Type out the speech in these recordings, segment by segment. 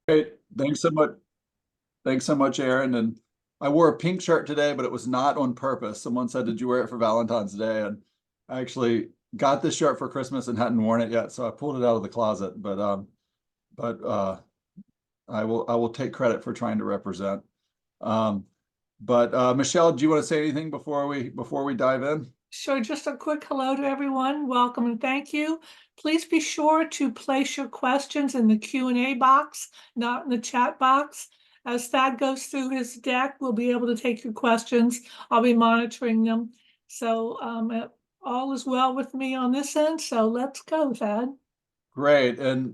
Great. Thanks so much. Thanks so much, Aaron. And I wore a pink shirt today, but it was not on purpose. Someone said, "Did you wear it for Valentine's Day?" And I actually got this shirt for Christmas and hadn't worn it yet, so I pulled it out of the closet. But I will take credit for trying to represent. Um, but Michelle, do you want to say anything before we dive in? Sure, just a quick hello to everyone. Welcome and thank you. Please be sure to place your questions in the Q&A box, not in the chat box. As Thad goes through his deck, we'll be able to take your questions. I'll be monitoring them. So all is well with me on this end. So let's go, Thad. Great. And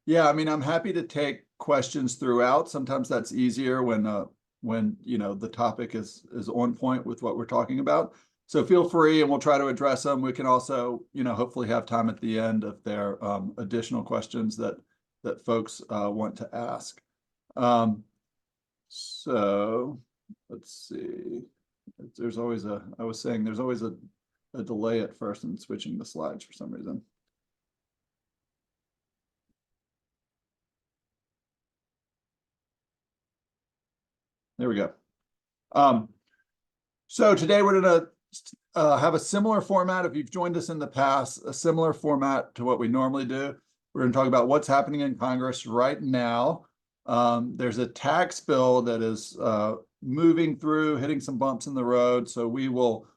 yeah, I mean, I'm happy to take questions throughout. Sometimes that's easier when the topic is on point with what we're talking about. So feel free and we'll try to address them. We can also, hopefully have time at the end if there are additional questions that folks want to ask. So let's see. I was saying there's always a delay at first in switching the slides for some reason. There we go. So today we're going to have a similar format. If you've joined us in the past, a similar format to what we normally do. We're going to talk about what's happening in Congress right now. There's a tax bill that is moving through, hitting some bumps in the road. So we will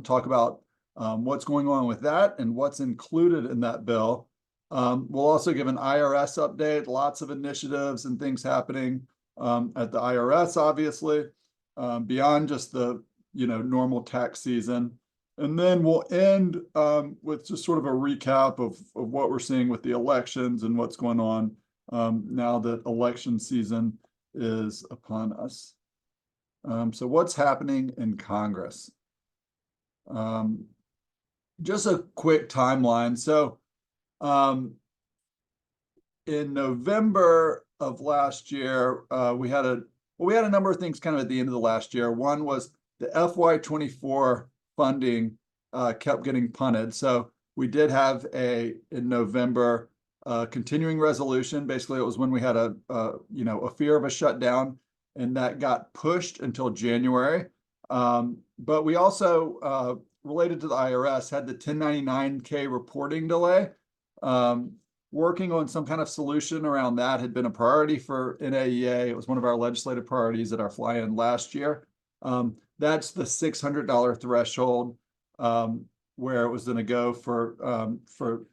talk about what's going on with that and what's included in that bill. We'll also give an IRS update, lots of initiatives and things happening at the IRS, obviously, beyond just the normal tax season. And then we'll end with just sort of a recap of what we're seeing with the elections and what's going on now that election season is upon us. So what's happening in Congress? Just a quick timeline. So in November of last year, we had a number of things kind of at the end of the last year. One was the FY24 funding kept getting punted. So we did have in November continuing resolution. Basically, it was when we had a fear of a shutdown, and that got pushed until January. But we also, related to the IRS, had the 1099-K reporting delay. Working on some kind of solution around that had been a priority for NAEA. It was one of our legislative priorities at our fly-in last year. That's the $600 threshold where it was going to go for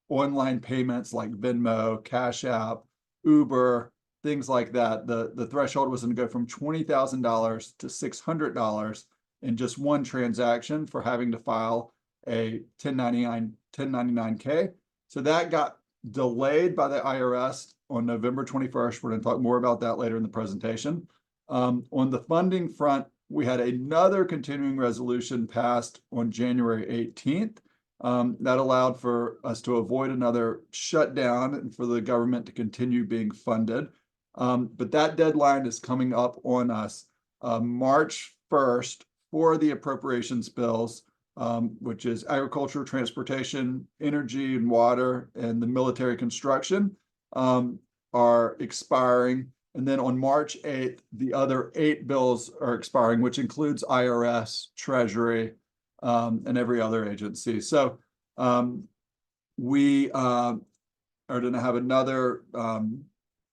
online payments like Venmo, Cash App, Uber, things like that. The threshold was going to go from $20,000 to $600 in just one transaction for having to file a 1099-K. So that got delayed by the IRS on November 21st. We're going to talk more about that later in the presentation. On the funding front, we had another continuing resolution passed on January 18th. That allowed for us to avoid another shutdown and for the government to continue being funded. But that deadline is coming up on us March 1st for the appropriations bills, which is agriculture, transportation, energy and water, and the military construction are expiring. And then on March 8th, the other 8 bills are expiring, which includes IRS, Treasury, and every other agency. So we are going to have another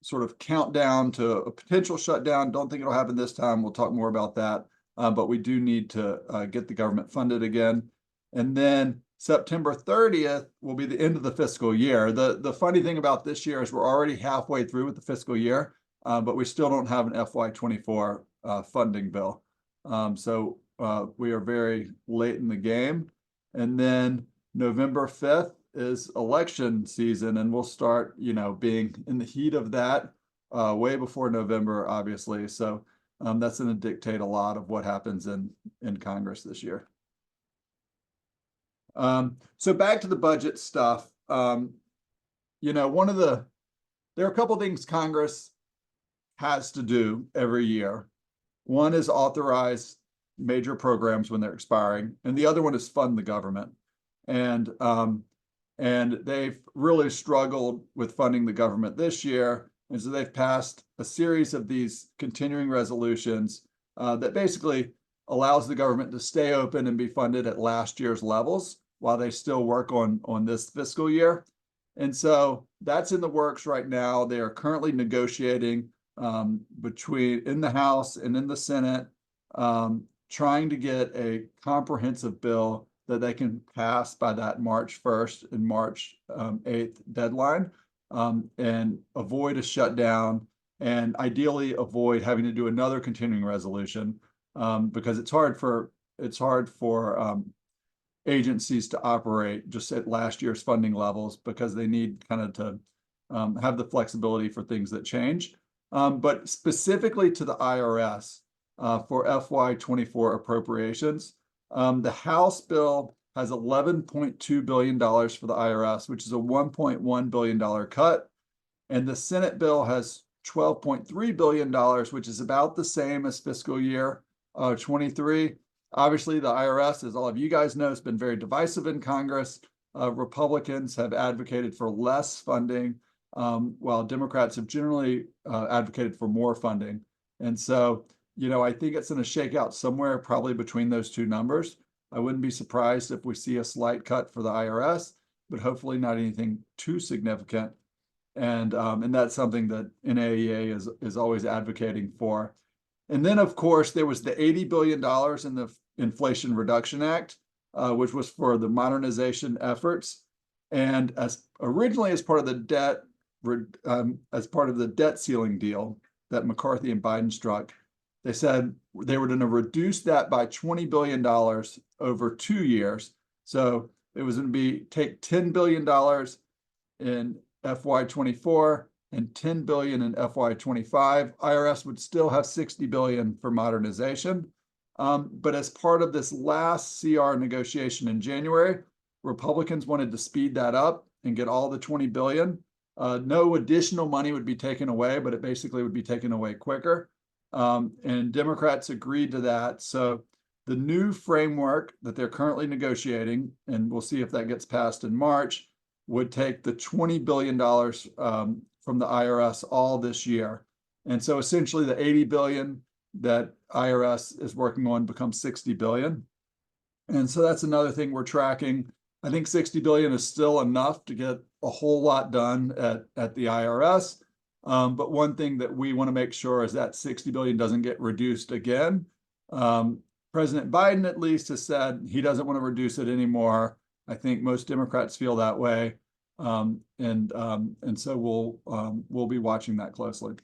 sort of countdown to a potential shutdown. Don't think it'll happen this time. We'll talk more about that. But we do need to get the government funded again. And then September 30th will be the end of the fiscal year. The funny thing about this year is we're already halfway through with the fiscal year, but we still don't have an FY24 funding bill. So we are very late in the game. And then November 5th is election season, and we'll start, being in the heat of that way before November, obviously. So that's going to dictate a lot of what happens in Congress this year. So back to the budget stuff. There are a couple things Congress has to do every year. One is authorize major programs when they're expiring, and the other one is fund the government. And they've really struggled with funding the government this year. And so they've passed a series of these continuing resolutions that basically allows the government to stay open and be funded at last year's levels while they still work on this fiscal year. And so that's in the works right now. They are currently negotiating in the House and in the Senate, trying to get a comprehensive bill that they can pass by that March 1st and March 8th deadline, and avoid a shutdown, and ideally avoid having to do another continuing resolution, because it's hard for agencies to operate just at last year's funding levels, because they need kind of to have the flexibility for things that change. But specifically to the IRS, for FY24 appropriations, the House bill has $11.2 billion for the IRS, which is a $1.1 billion cut. And the Senate bill has $12.3 billion, which is about the same as fiscal year 23. Obviously, the IRS, as all of you guys know, has been very divisive in Congress. Republicans have advocated for less funding, while Democrats have generally advocated for more funding. And so, I think it's going to shake out somewhere probably between those two numbers. I wouldn't be surprised if we see a slight cut for the IRS, but hopefully not anything too significant. And that's something that NAEA is always advocating for. And then, of course, there was the $80 billion in the Inflation Reduction Act, which was for the modernization efforts. And originally as part of the debt ceiling deal that McCarthy and Biden struck, they said they were going to reduce that by $20 billion over 2 years. So it was going to take $10 billion in FY24 and $10 billion in FY25. IRS would still have $60 billion for modernization. But as part of this last CR negotiation in January, Republicans wanted to speed that up and get all the $20 billion. No additional money would be taken away, but it basically would be taken away quicker. And Democrats agreed to that. So the new framework that they're currently negotiating, and we'll see if that gets passed in March, would take the $20 billion from the IRS all this year. And so essentially the $80 billion that IRS is working on becomes $60 billion. And so that's another thing we're tracking. I think $60 billion is still enough to get a whole lot done at the IRS. But one thing that we want to make sure is that $60 billion doesn't get reduced again. President Biden, at least, has said he doesn't want to reduce it anymore. I think most Democrats feel that way. And so we'll be watching that closely.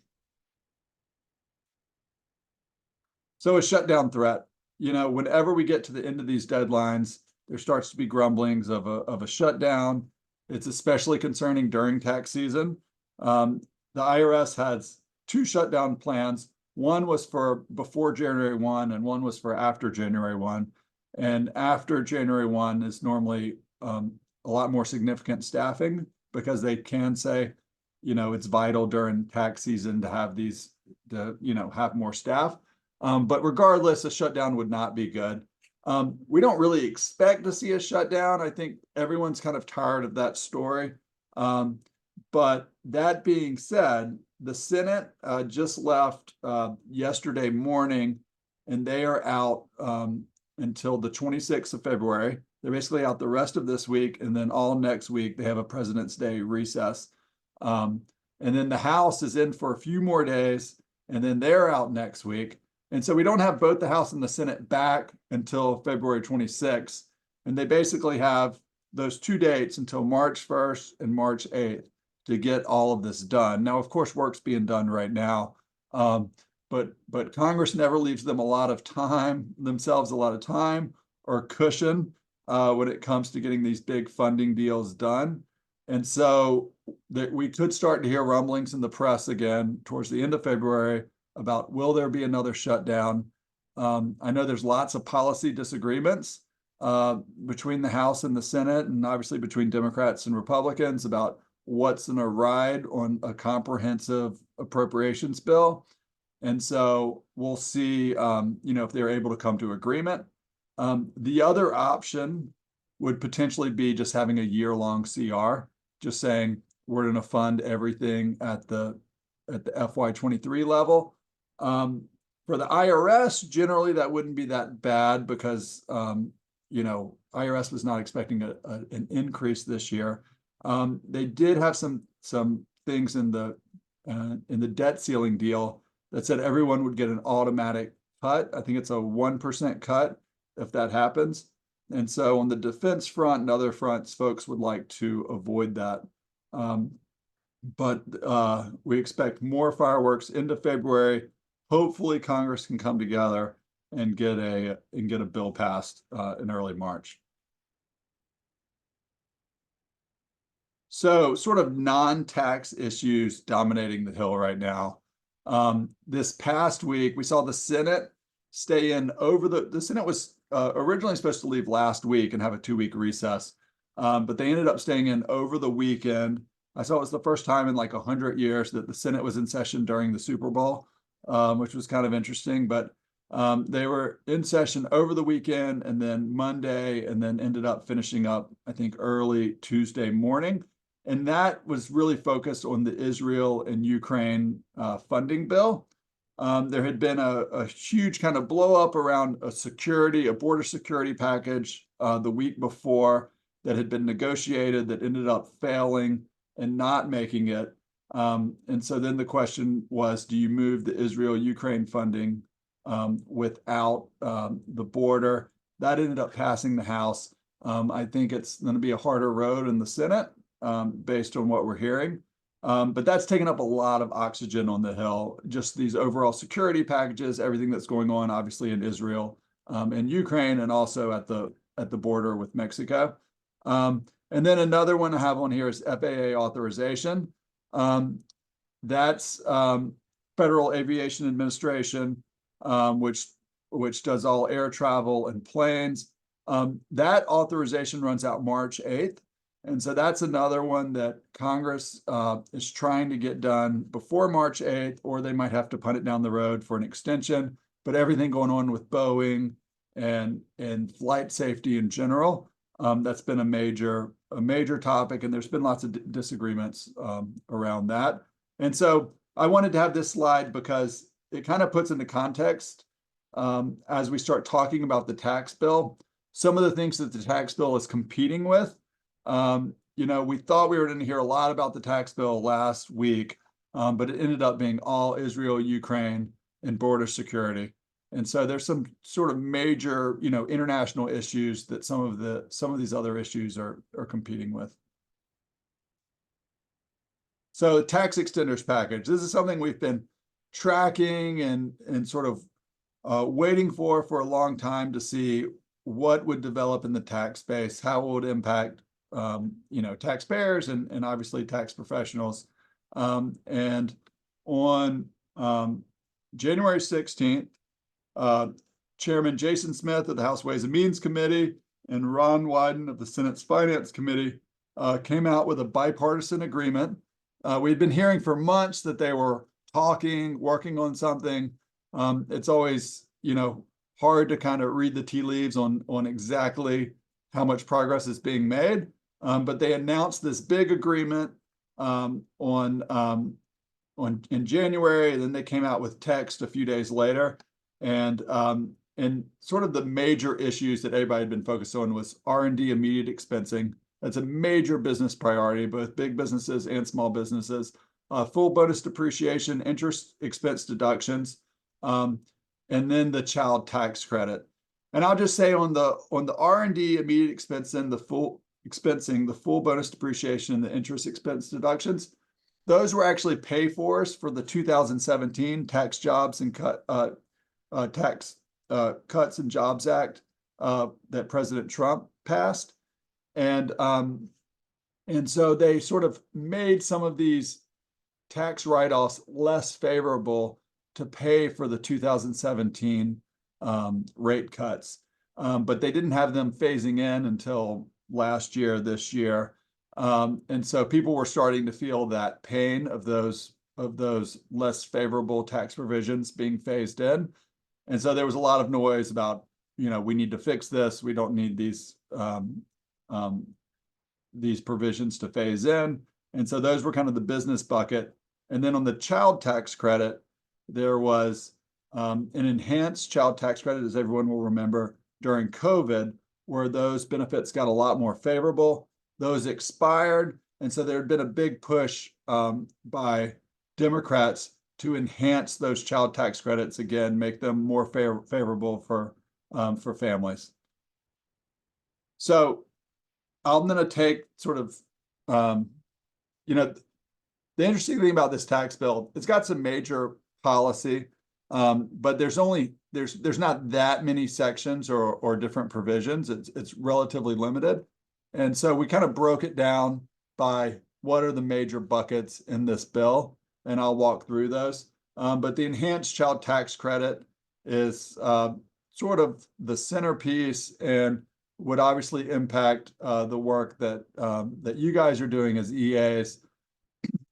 So a shutdown threat, whenever we get to the end of these deadlines, there starts to be grumblings of a shutdown. It's especially concerning during tax season. The IRS has two shutdown plans. One was for before January 1 and one was for after January 1. And after January 1 is normally a lot more significant staffing, because they can say, it's vital during tax season to have have more staff. But regardless, a shutdown would not be good. We don't really expect to see a shutdown. I think everyone's kind of tired of that story. But that being said, the Senate just left yesterday morning, and they are out until the 26th of February. They're basically out the rest of this week, and then all next week they have a President's Day recess. And then the House is in for a few more days, and then they're out next week. And so we don't have both the House and the Senate back until February 26th. And they basically have those 2 dates until March 1st and March 8th to get all of this done. Now, of course, work's being done right now, but Congress never leaves them themselves a lot of time or cushion when it comes to getting these big funding deals done. And so we could start to hear rumblings in the press again towards the end of February about, will there be another shutdown? I know there's lots of policy disagreements between the House and the Senate, and obviously between Democrats and Republicans about what's going to ride on a comprehensive appropriations bill. And so we'll see, if they're able to come to agreement. The other option would potentially be just having a year-long CR, just saying we're going to fund everything at the the FY23 level. For the IRS, generally that wouldn't be that bad because IRS was not expecting an increase this year. They did have some things in the debt ceiling deal that said everyone would get an automatic cut. I think it's a 1% cut if that happens. And so on the defense front and other fronts, folks would like to avoid that. But we expect more fireworks into February. Hopefully Congress can come together and get a bill passed in early March. So sort of non-tax issues dominating the Hill right now. This past week, we saw the Senate stay in over the Senate was originally supposed to leave last week and have a 2-week recess. But they ended up staying in over the weekend. I saw it was the first time in like 100 years that the Senate was in session during the Super Bowl, which was kind of interesting. But they were in session over the weekend and then Monday, and then ended up finishing up, I think, early Tuesday morning. And that was really focused on the Israel and Ukraine funding bill. There had been a huge kind of blow up around a border security package the week before that had been negotiated that ended up failing and not making it. And so then the question was, do you move the Israel-Ukraine funding without the border? That ended up passing the House. I think it's going to be a harder road in the Senate based on what we're hearing. But that's taken up a lot of oxygen on the Hill, just these overall security packages, everything that's going on, obviously, in Israel and Ukraine, and also at the border with Mexico. And then another one I have on here is FAA authorization. That's Federal Aviation Administration, which does all air travel and planes. That authorization runs out March 8th. And so that's another one that Congress is trying to get done before March 8th, or they might have to punt it down the road for an extension. But everything going on with Boeing and flight safety in general, that's been a major topic, and there's been lots of disagreements around that. And so I wanted to have this slide because it kind of puts into context as we start talking about the tax bill, some of the things that the tax bill is competing with. We thought we were going to hear a lot about the tax bill last week, but it ended up being all Israel, Ukraine, and border security. And so there's some sort of major, international issues that some of these other issues are competing with. So tax extenders package. This is something we've been tracking and sort of waiting for a long time to see what would develop in the tax space, how it would impact taxpayers and obviously tax professionals. And on January 16th, Chairman Jason Smith of the House Ways and Means Committee and Ron Wyden of the Senate's Finance Committee came out with a bipartisan agreement. We'd been hearing for months that they were working on something. It's always, hard to kind of read the tea leaves on exactly how much progress is being made. But they announced this big agreement in January, and then they came out with text a few days later. And sort of the major issues that everybody had been focused on was R&D immediate expensing. That's a major business priority, both big businesses and small businesses. Full bonus depreciation, interest expense deductions, and then the child tax credit. And I'll just say on the R&D immediate expensing, the full bonus depreciation, and the interest expense deductions, those were actually pay-fors for the 2017 Tax Jobs and Tax Cuts and Jobs Act that President Trump passed. And so they sort of made some of these tax write-offs less favorable to pay for the 2017 rate cuts. But they didn't have them phasing in until this year. And so people were starting to feel that pain of those less favorable tax provisions being phased in. And so there was a lot of noise about, we need to fix this. We don't need these provisions to phase in. And so those were kind of the business bucket. And then on the child tax credit, there was an enhanced child tax credit, as everyone will remember, during COVID, where those benefits got a lot more favorable. Those expired. And so there had been a big push by Democrats to enhance those child tax credits again, make them more favorable for families. So I'm going to take sort of, the interesting thing about this tax bill, it's got some major policy, but there's not that many sections or different provisions. It's relatively limited. And so we kind of broke it down by what are the major buckets in this bill, and I'll walk through those. But the enhanced child tax credit is sort of the centerpiece and would obviously impact the work that you guys are doing as EAs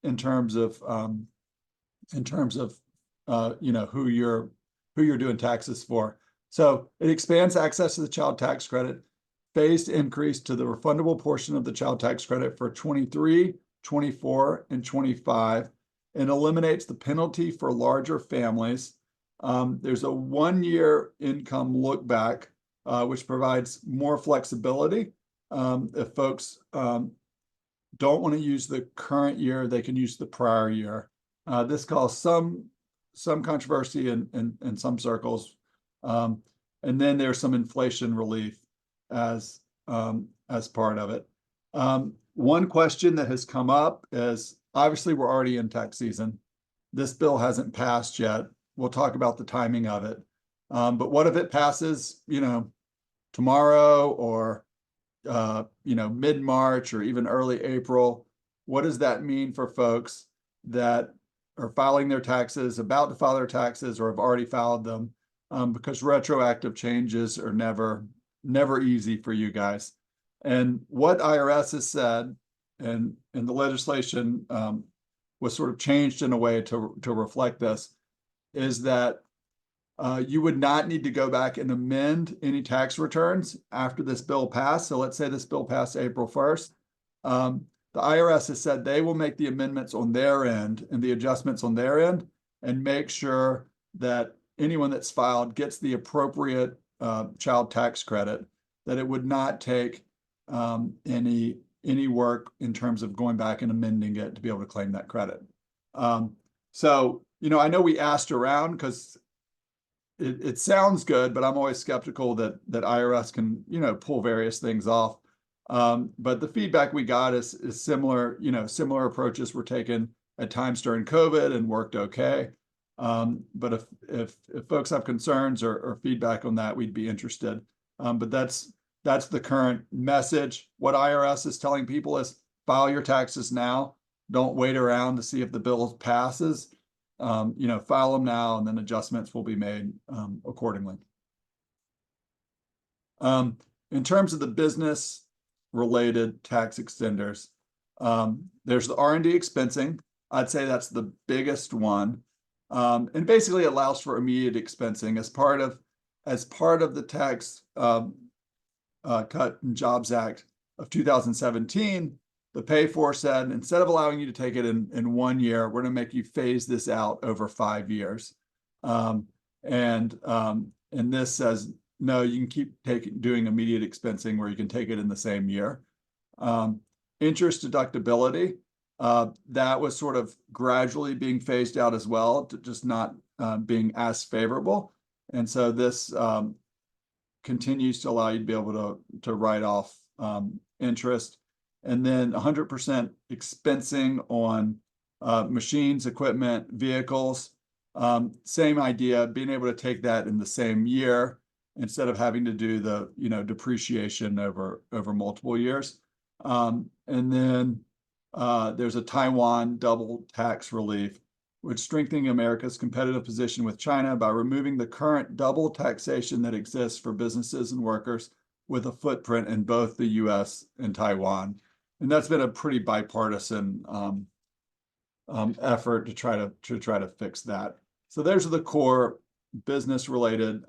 in terms of who you're doing taxes for. So it expands access to the child tax credit, phased increase to the refundable portion of the child tax credit for 23, 24, and 25, and eliminates the penalty for larger families. There's a 1-year income look back, which provides more flexibility. If folks don't want to use the current year, they can use the prior year. This caused some controversy in some circles. And then there's some inflation relief as part of it. One question that has come up is, obviously we're already in tax season. This bill hasn't passed yet. We'll talk about the timing of it. But what if it passes, tomorrow or mid-March or even early April? What does that mean for folks that are filing their taxes, about to file their taxes, or have already filed them? Because retroactive changes are never easy for you guys. And what IRS has said, and the legislation was sort of changed in a way to reflect this, is that you would not need to go back and amend any tax returns after this bill passed. So let's say this bill passed April 1st. The IRS has said they will make the amendments on their end and the adjustments on their end and make sure that anyone that's filed gets the appropriate child tax credit, that it would not take any work in terms of going back and amending it to be able to claim that credit. So, I know we asked around because it sounds good, but I'm always skeptical that IRS can, pull various things off. But the feedback we got is similar, similar approaches were taken at times during COVID and worked okay. But if folks have concerns or feedback on that, we'd be interested. But that's the current message. What IRS is telling people is file your taxes now. Don't wait around to see if the bill passes. File them now, and then adjustments will be made accordingly. In terms of the business-related tax extenders, there's the R&D expensing. I'd say that's the biggest one, and basically allows for immediate expensing as part of the Tax Cut and Jobs Act of 2017. The Pay For said, instead of allowing you to take it in 1 year, we're going to make you phase this out over 5 years. And this says, no, you can keep doing immediate expensing where you can take it in the same year. Interest deductibility, that was sort of gradually being phased out as well, to just not being as favorable. And so this continues to allow you to be able to write off interest. And then 100% expensing on machines, equipment, vehicles. Same idea, being able to take that in the same year instead of having to do the depreciation over multiple years. And then there's a Taiwan double tax relief, which strengthening America's competitive position with China by removing the current double taxation that exists for businesses and workers with a footprint in both the U.S. and Taiwan. And that's been a pretty bipartisan effort to try to fix that. So those are the core business-related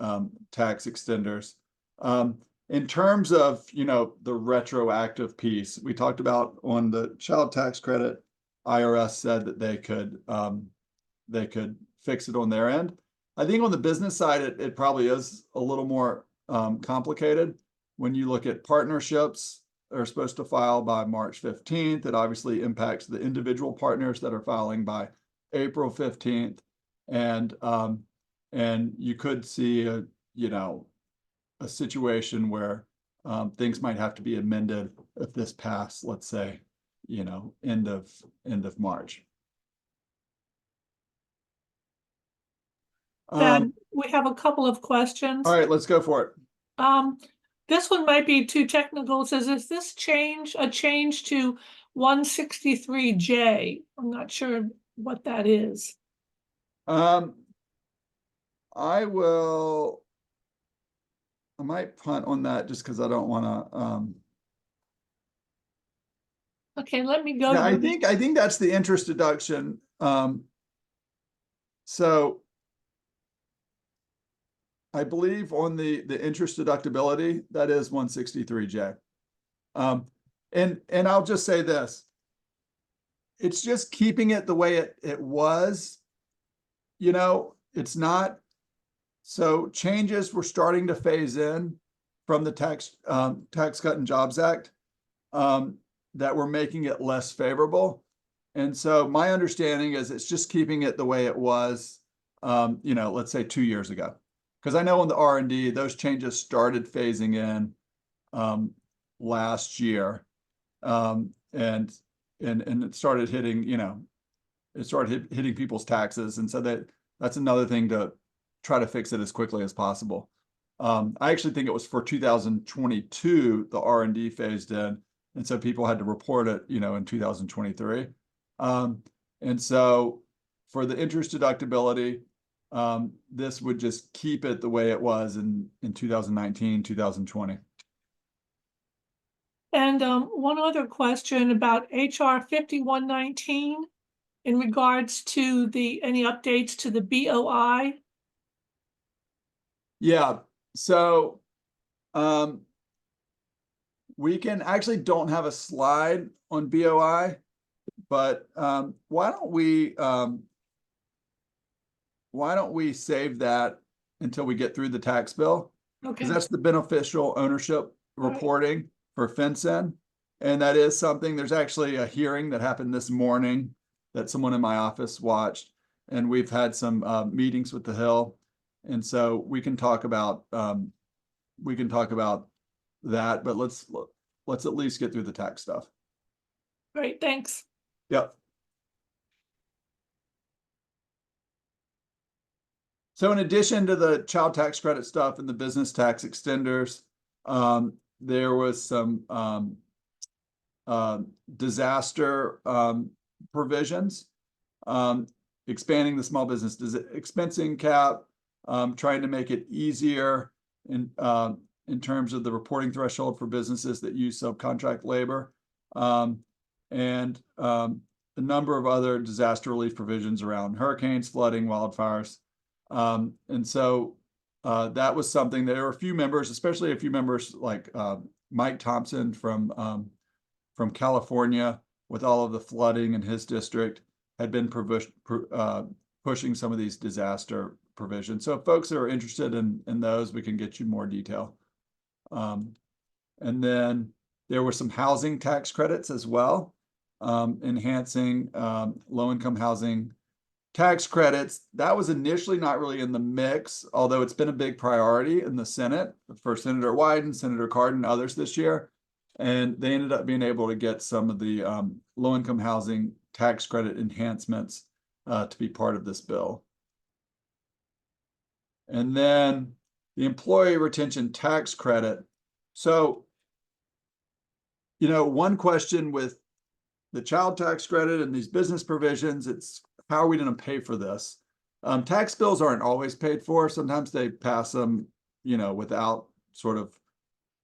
tax extenders. In terms of the retroactive piece, we talked about on the child tax credit, IRS said that they could fix it on their end. I think on the business side, it probably is a little more complicated. When you look at partnerships, are supposed to file by March 15th. It obviously impacts the individual partners that are filing by April 15th. And you could see a situation where things might have to be amended if this passed, let's say, end of March. Then we have a couple of questions. All right, let's go for it. This one might be too technical. It says, is this a change to 163J? I'm not sure what that is. I might punt on that just because I don't want to. Okay, let me go. Yeah, I think that's the interest deduction. So I believe on the interest deductibility, that is 163J. And I'll just say this. It's just keeping it the way it was. It's not. So changes were starting to phase in from the Tax Cut and Jobs Act that were making it less favorable. And so my understanding is it's just keeping it the way it was, let's say 2 years ago. Because I know on the R&D, those changes started phasing in last year. And it started hitting, hitting people's taxes. And so that's another thing to try to fix it as quickly as possible. I actually think it was for 2022, the R&D phased in. And so people had to report it, in 2023. And so for the interest deductibility, this would just keep it the way it was in 2019, 2020. And one other question about HR 5119 in regards to any updates to the BOI. Yeah, so we actually don't have a slide on BOI, but why don't we save that until we get through the tax bill? Okay. Because that's the beneficial ownership reporting for FinCEN. And that is something, there's actually a hearing that happened this morning that someone in my office watched. And we've had some meetings with the Hill. And so we can talk about that, but let's at least get through the tax stuff. Great, thanks. Yep. So in addition to the child tax credit stuff and the business tax extenders, there was some disaster provisions, expanding the small business expensing cap, trying to make it easier in terms of the reporting threshold for businesses that use subcontract labor, and a number of other disaster relief provisions around hurricanes, flooding, wildfires. And so that was something. There were a few members, especially a few members like Mike Thompson from California, with all of the flooding in his district, had been pushing some of these disaster provisions. So if folks are interested in those, we can get you more detail. And then there were some housing tax credits as well, enhancing low-income housing tax credits. That was initially not really in the mix, although it's been a big priority in the Senate for Senator Wyden, Senator Cardin, others this year. And they ended up being able to get some of the low-income housing tax credit enhancements to be part of this bill. And then the employee retention tax credit. So, one question with the child tax credit and these business provisions, it's how are we going to pay for this? Tax bills aren't always paid for. Sometimes they pass them, without sort of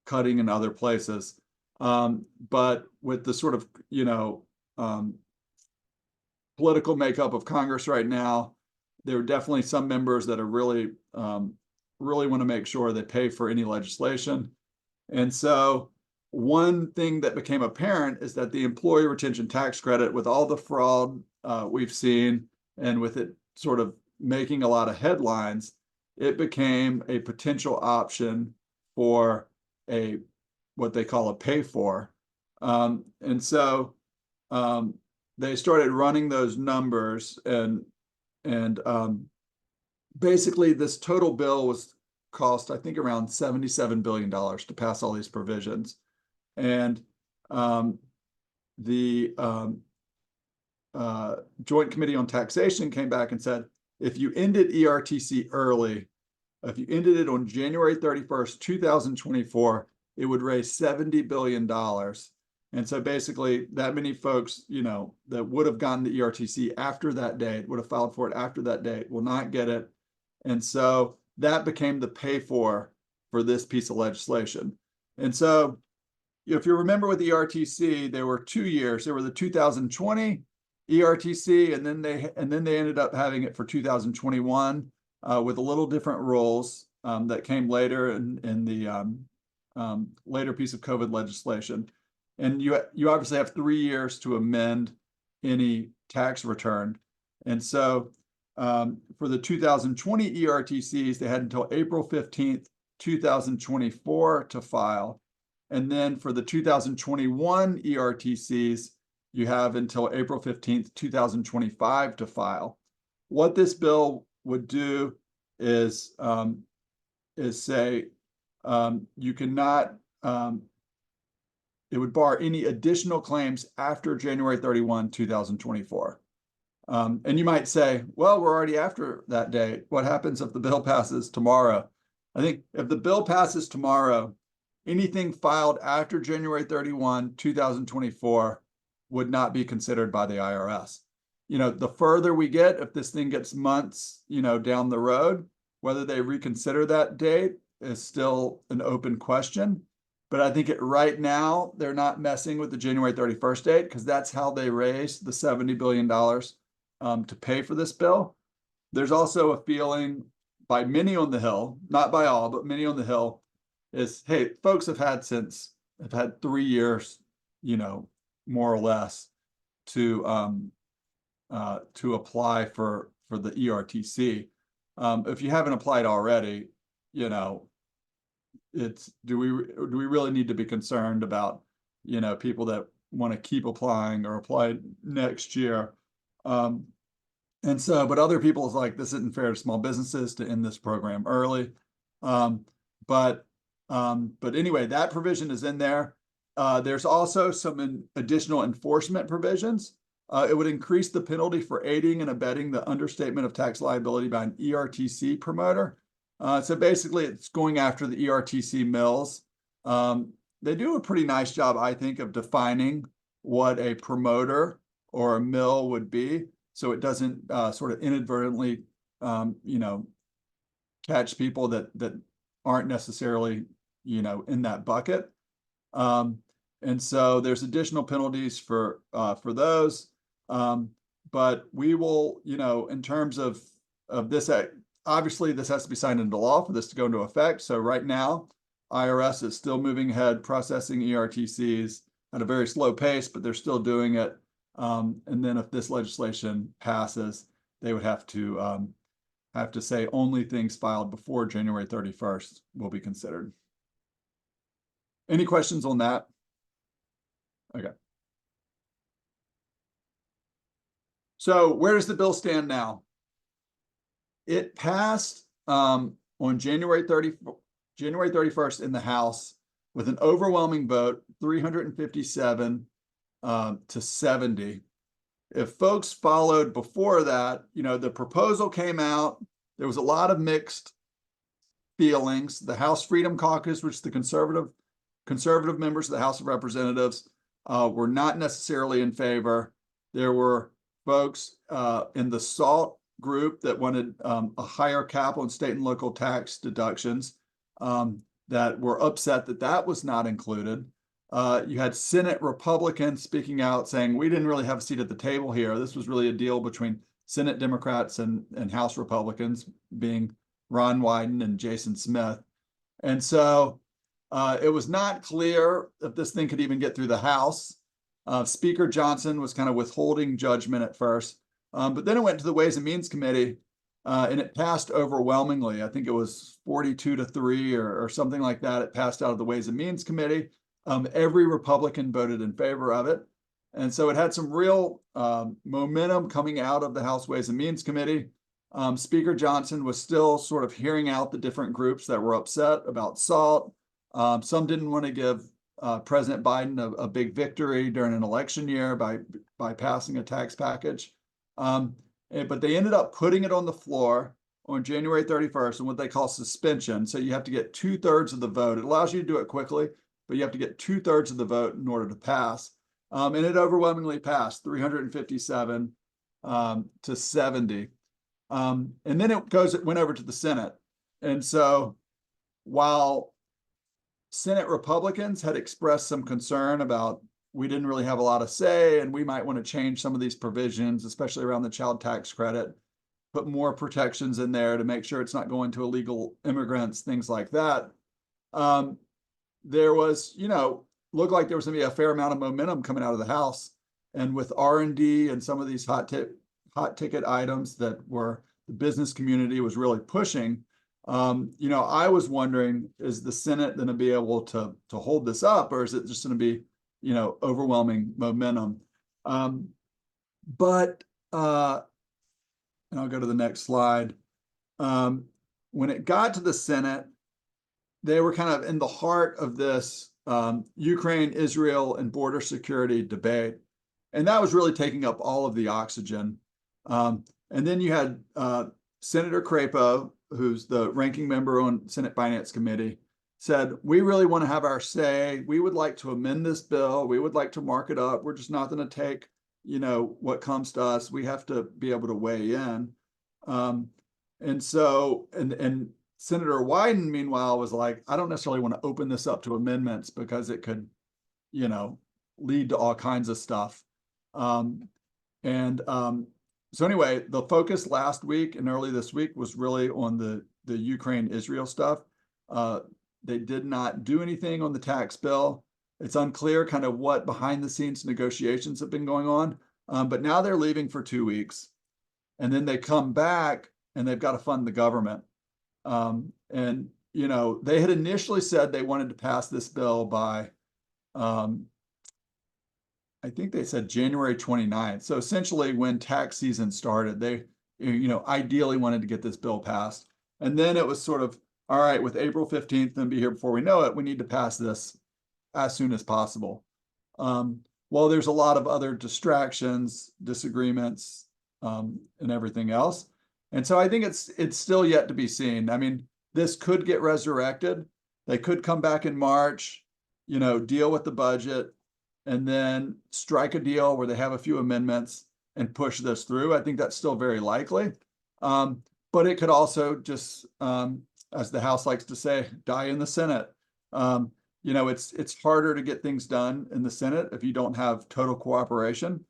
cutting in other places. But with the sort of, political makeup of Congress right now, there are definitely some members that are really want to make sure they pay for any legislation. And so one thing that became apparent is that the employee retention tax credit, with all the fraud we've seen, and with it sort of making a lot of headlines, it became a potential option for what they call a pay for. And so they started running those numbers, and basically this total bill was cost, I think, around $77 billion to pass all these provisions. And the Joint Committee on Taxation came back and said, if you ended ERTC early, if you ended it on January 31st, 2024, it would raise $70 billion. And so basically that many folks, that would have gotten the ERTC after that date, would have filed for it after that date, will not get it. And so that became the pay for this piece of legislation. And so if you remember with ERTC, there were 2 years. There were the 2020 ERTC, and then they ended up having it for 2021 with a little different rules that came later in the later piece of COVID legislation. And you obviously have 3 years to amend any tax return. And so for the 2020 ERTCs, they had until April 15th, 2024 to file. And then for the 2021 ERTCs, you have until April 15th, 2025 to file. What this bill would do is say you cannot, it would bar any additional claims after January 31, 2024. And you might say, well, we're already after that date. What happens if the bill passes tomorrow? I think if the bill passes tomorrow, anything filed after January 31, 2024 would not be considered by the IRS. The further we get, if this thing gets months, down the road, whether they reconsider that date is still an open question. But I think right now, they're not messing with the January 31st date, because that's how they raised the $70 billion to pay for this bill. There's also a feeling by many on the Hill, not by all, but many on the Hill, is, hey, folks have had 3 years, more or less, to apply for the ERTC. If you haven't applied already, do we really need to be concerned about people that want to keep applying or apply next year? And so, but other people is like, this isn't fair to small businesses to end this program early. But anyway, that provision is in there. There's also some additional enforcement provisions. It would increase the penalty for aiding and abetting the understatement of tax liability by an ERTC promoter. So basically, it's going after the ERTC mills. They do a pretty nice job, I think, of defining what a promoter or a mill would be, so it doesn't sort of inadvertently, catch people that aren't necessarily, in that bucket. And so there's additional penalties for those. But we will, in terms of this, obviously this has to be signed into law for this to go into effect. So right now, IRS is still moving ahead, processing ERTCs at a very slow pace, but they're still doing it. And then if this legislation passes, they would have to say only things filed before January 31st will be considered. Any questions on that? Okay. So where does the bill stand now? It passed on January 31st in the House with an overwhelming vote, 357 to 70. If folks followed before that, the proposal came out. There was a lot of mixed feelings. The House Freedom Caucus, which is the conservative members of the House of Representatives, were not necessarily in favor. There were folks in the SALT group that wanted a higher cap on state and local tax deductions that were upset that was not included. You had Senate Republicans speaking out saying, we didn't really have a seat at the table here. This was really a deal between Senate Democrats and House Republicans, being Ron Wyden and Jason Smith. And so It was not clear if this thing could even get through the House. Speaker Johnson was kind of withholding judgment at first, but then it went to the Ways and Means Committee, and it passed overwhelmingly. I think it was 42-3 or something like that. It passed out of the Ways and Means Committee. Every Republican voted in favor of it. And so it had some real momentum coming out of the House Ways and Means Committee. Speaker Johnson was still sort of hearing out the different groups that were upset about SALT. Some didn't want to give President Biden a big victory during an election year by passing a tax package. But they ended up putting it on the floor on January 31st in what they call suspension. So you have to get 2/3 of the vote. It allows you to do it quickly, but you have to get 2/3 of the vote in order to pass. And it overwhelmingly passed, 357 to 70. And then it went over to the Senate. And so while Senate Republicans had expressed some concern about we didn't really have a lot of say and we might want to change some of these provisions, especially around the child tax credit, put more protections in there to make sure it's not going to illegal immigrants, things like that. There was, looked like there was going to be a fair amount of momentum coming out of the House. And with R&D and some of these hot ticket items that the business community was really pushing, I was wondering, is the Senate going to be able to hold this up, or is it just going to be, overwhelming momentum? But and I'll go to the next slide. When it got to the Senate, they were kind of in the heart of this Ukraine, Israel, and border security debate. And that was really taking up all of the oxygen. And then you had Senator Crapo, who's the ranking member on Senate Finance Committee, said, we really want to have our say. We would like to amend this bill. We would like to mark it up. We're just not going to take, what comes to us. We have to be able to weigh in. And Senator Wyden, meanwhile, was like, I don't necessarily want to open this up to amendments because it could, lead to all kinds of stuff. So anyway, the focus last week and early this week was really on the Ukraine-Israel stuff. They did not do anything on the tax bill. It's unclear kind of what behind the scenes negotiations have been going on. But now they're leaving for 2 weeks. And then they come back and they've got to fund the government. They had initially said they wanted to pass this bill by, I think they said January 29th. So essentially when tax season started, they, ideally wanted to get this bill passed. And then it was sort of, all right, with April 15th and be here before we know it, we need to pass this as soon as possible. Well, there's a lot of other distractions, disagreements, and everything else. And so I think it's still yet to be seen. I mean, this could get resurrected. They could come back in March, deal with the budget, and then strike a deal where they have a few amendments and push this through. I think that's still very likely. But it could also just, as the House likes to say, die in the Senate. It's harder to get things done in the Senate if you don't have total cooperation.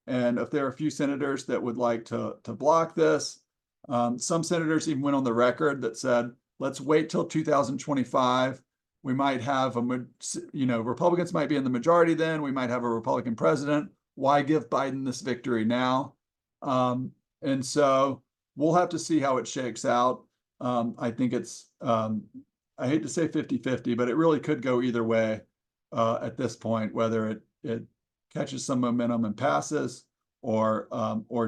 And if there are a few senators that would like to block this, some senators even went on the record that said, let's wait till 2025. We might have Republicans might be in the majority then. We might have a Republican president. Why give Biden this victory now? And so we'll have to see how it shakes out. I think it's, I hate to say 50-50, but it really could go either way at this point, whether it catches some momentum and passes or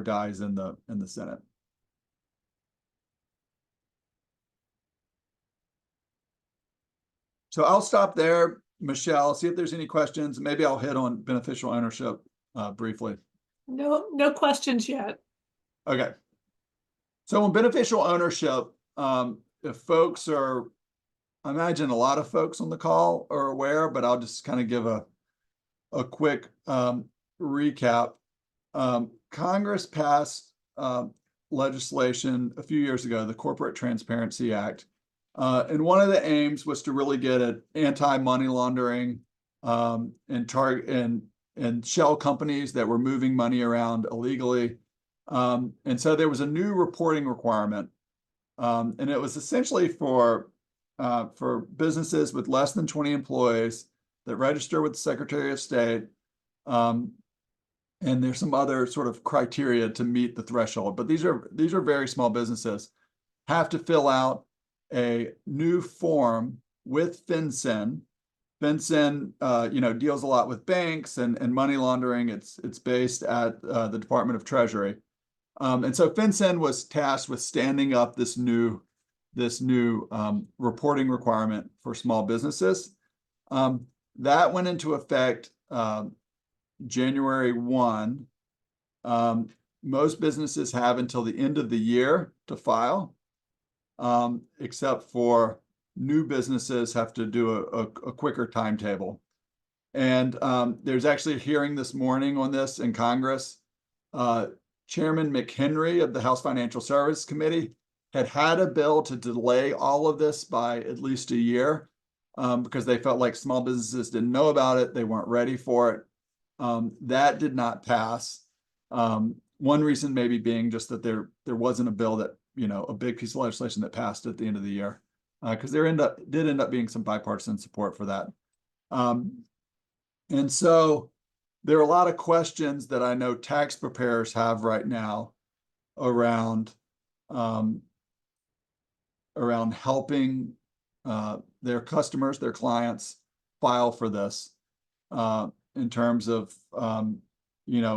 dies in the Senate. So I'll stop there, Michelle, see if there's any questions. Maybe I'll hit on beneficial ownership briefly. No questions yet. Okay. So on beneficial ownership, if folks are, I imagine a lot of folks on the call are aware, but I'll just kind of give a quick recap. Congress passed legislation a few years ago, the Corporate Transparency Act. And one of the aims was to really get at anti-money laundering and shell companies that were moving money around illegally. And so there was a new reporting requirement. And it was essentially for for businesses with less than 20 employees that register with the Secretary of State. And there's some other sort of criteria to meet the threshold, but these are very small businesses, have to fill out a new form with FinCEN. FinCEN, deals a lot with banks and money laundering. It's based at the Department of Treasury. And so FinCEN was tasked with standing up this new reporting requirement for small businesses. That went into effect January 1. Most businesses have until the end of the year to file, except for new businesses have to do a quicker timetable. And there's actually a hearing this morning on this in Congress. Chairman McHenry of the House Financial Services Committee had a bill to delay all of this by at least a year because they felt like small businesses didn't know about it. They weren't ready for it. That did not pass. One reason maybe being just that there wasn't a bill that, a big piece of legislation that passed at the end of the year, because there did end up being some bipartisan support for that. And so there are a lot of questions that I know tax preparers have right now around helping their customers, their clients file for this. In terms of,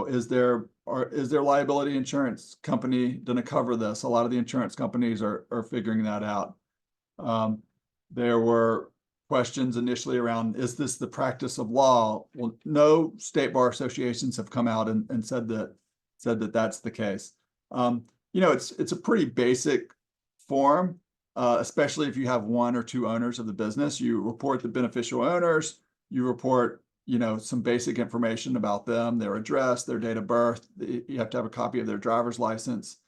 is their liability insurance company going to cover this? A lot of the insurance companies are figuring that out. There were questions initially around, is this the practice of law? Well, no state bar associations have come out and said that that's the case. It's a pretty basic form, especially if you have one or two owners of the business. You report the beneficial owners, you report some basic information about them, their address, their date of birth. You have to have a copy of their driver's license.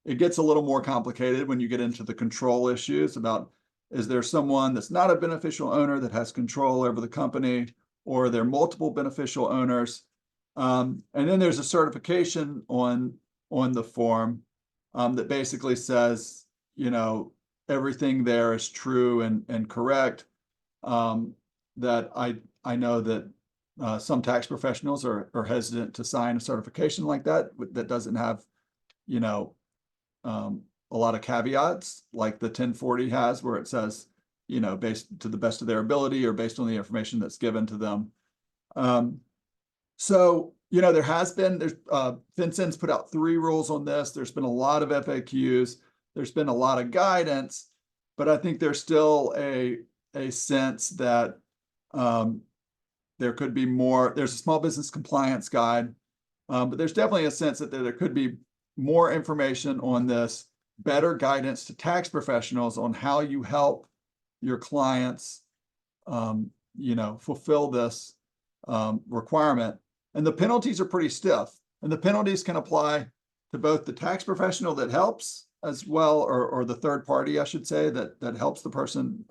It gets a little more complicated when you get into the control issues about, is there someone that's not a beneficial owner that has control over the company, or are there multiple beneficial owners? And then there's a certification on the form that basically says, everything there is true and correct. That I know that some tax professionals are hesitant to sign a certification like that doesn't have, a lot of caveats like the 1040 has, where it says, based to the best of their ability or based on the information that's given to them. So, there's FinCEN's put out 3 rules on this. There's been a lot of FAQs. There's been a lot of guidance, but I think there's still a sense that there could be more. There's a small business compliance guide, but there's definitely a sense that there could be more information on this, better guidance to tax professionals on how you help your clients, fulfill this requirement. And the penalties are pretty stiff, and the penalties can apply to both the tax professional that helps as well, or the third party, I should say, that helps the person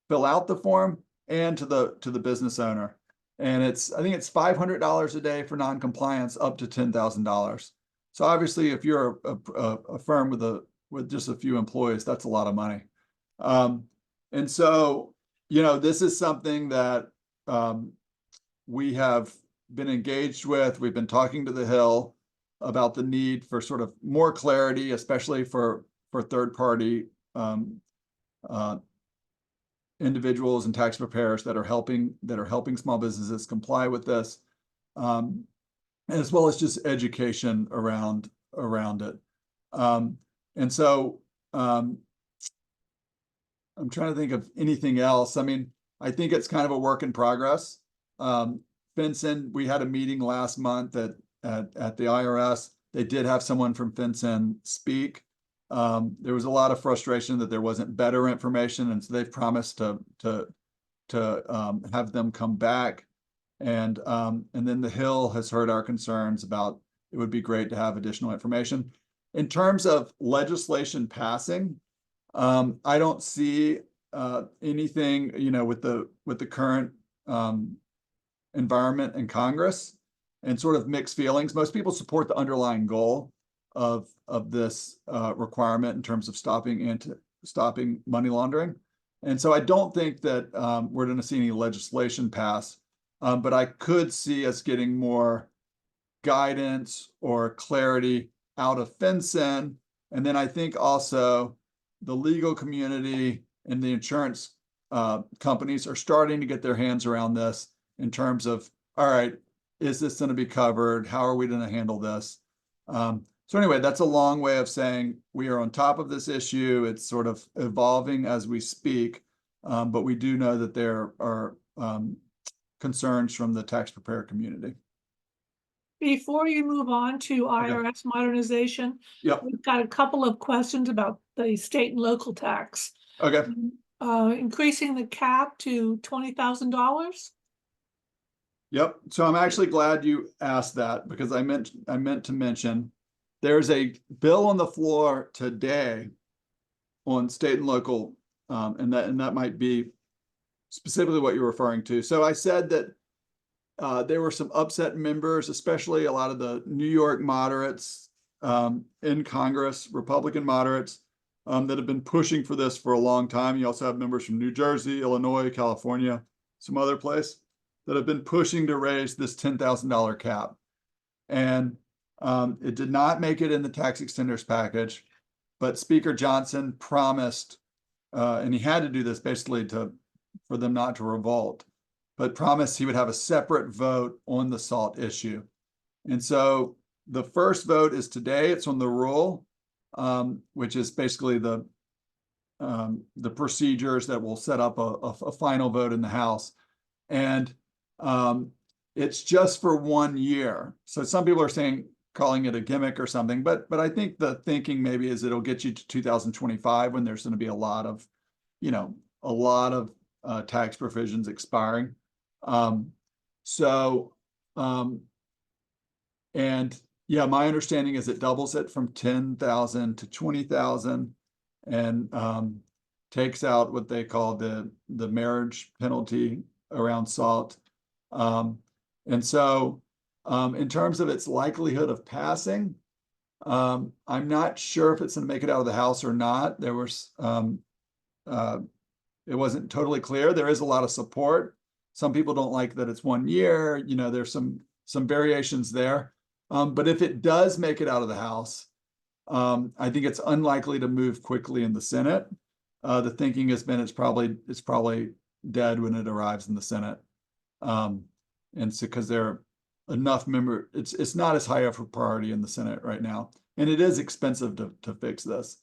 fill out the form, and to the business owner. And I think it's $500 a day for non-compliance, up to $10,000. So obviously, if you're a firm with just a few employees, that's a lot of money. And so, this is something that we have been engaged with. We've been talking to the Hill about the need for sort of more clarity, especially for third-party individuals and tax preparers that are helping small businesses comply with this, as well as just education around it. And so I'm trying to think of anything else. I mean, I think it's kind of a work in progress. FinCEN, we had a meeting last month at the IRS. They did have someone from FinCEN speak. There was a lot of frustration that there wasn't better information, and so they've promised to have them come back. And then the Hill has heard our concerns about, it would be great to have additional information. In terms of legislation passing, I don't see anything, with the current environment in Congress, and sort of mixed feelings. Most people support the underlying goal of this requirement in terms of stopping stopping money laundering. And so I don't think that we're going to see any legislation pass, but I could see us getting more guidance or clarity out of FinCEN. And then I think also the legal community and the insurance companies are starting to get their hands around this in terms of, all right, is this going to be covered? How are we going to handle this? So anyway, that's a long way of saying we are on top of this issue. It's sort of evolving as we speak, but we do know that there are concerns from the tax preparer community. Before you move on to IRS modernization, Yep. we've got a couple of questions about the state and local tax. Okay. Increasing the cap to $20,000. Yep. So I'm actually glad you asked that, because I meant to mention there's a bill on the floor today on state and local, and that might be specifically what you're referring to. So I said that there were some upset members, especially a lot of the New York moderates in Congress, Republican moderates, that have been pushing for this for a long time. You also have members from New Jersey, Illinois, California, some other place that have been pushing to raise this $10,000 cap. And it did not make it in the tax extenders package, but Speaker Johnson promised, and he had to do this basically for them not to revolt, but promised he would have a separate vote on the SALT issue. And so the first vote is today. It's on the rule, which is basically the procedures that will set up a final vote in the House. And it's just for 1 year. So some people are calling it a gimmick or something, but I think the thinking maybe is it'll get you to 2025 when there's going to be a lot of tax provisions expiring. And yeah, my understanding is it doubles it from 10,000 to 20,000 and takes out what they call the marriage penalty around SALT. And so in terms of its likelihood of passing, I'm not sure if it's going to make it out of the House or not. There was it wasn't totally clear. There is a lot of support. Some people don't like that it's 1 year. There's some variations there. But if it does make it out of the House, I think it's unlikely to move quickly in the Senate. The thinking has been it's probably dead when it arrives in the Senate. And so because there are enough members, it's not as high of a priority in the Senate right now. And it is expensive to fix this.